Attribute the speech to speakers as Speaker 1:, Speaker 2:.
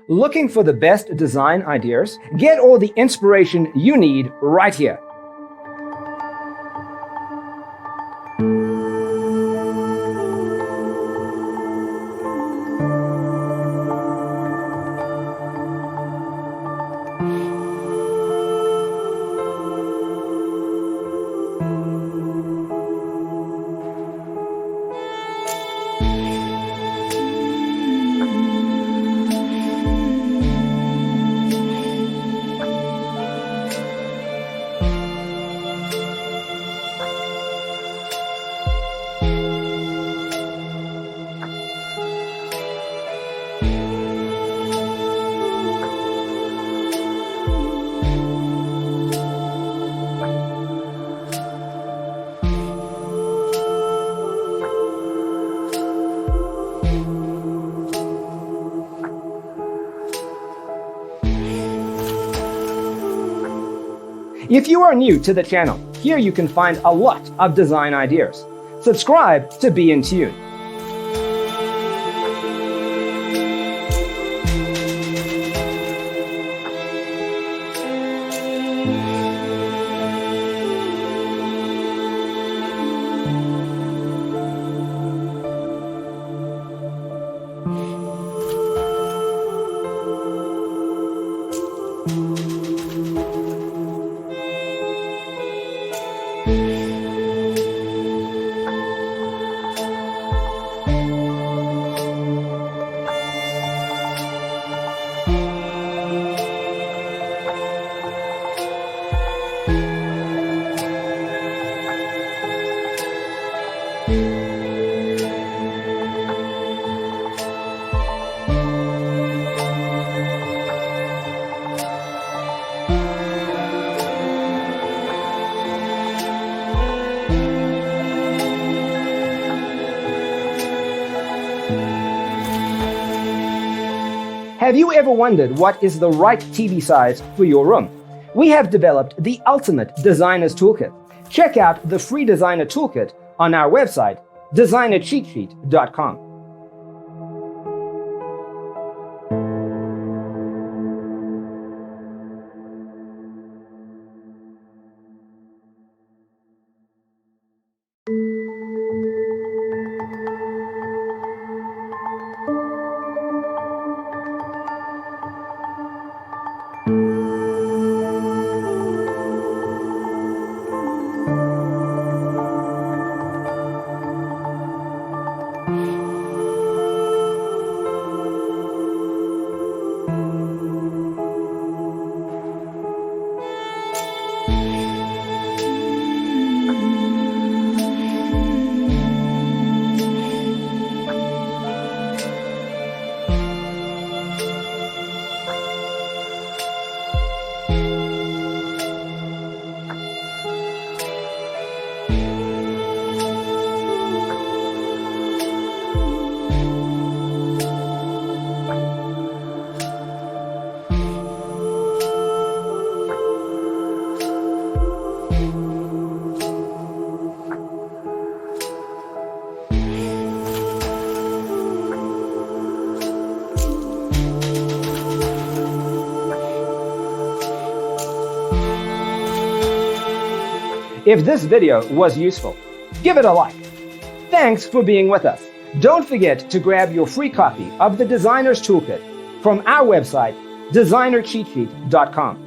Speaker 1: Looking for the best design ideas? Get all the inspiration you need right here. If you are new to the channel, here you can find a lot of design ideas. Subscribe to be in tune. Have you ever wondered what is the right TV size for your room? We have developed the ultimate designer's toolkit. Check out the free designer toolkit on our website, designercheatsheet.com. If this video was useful, give it a like. Thanks for being with us. Don't forget to grab your free copy of the Designer's Toolkit from our website, designercheatsheet.com.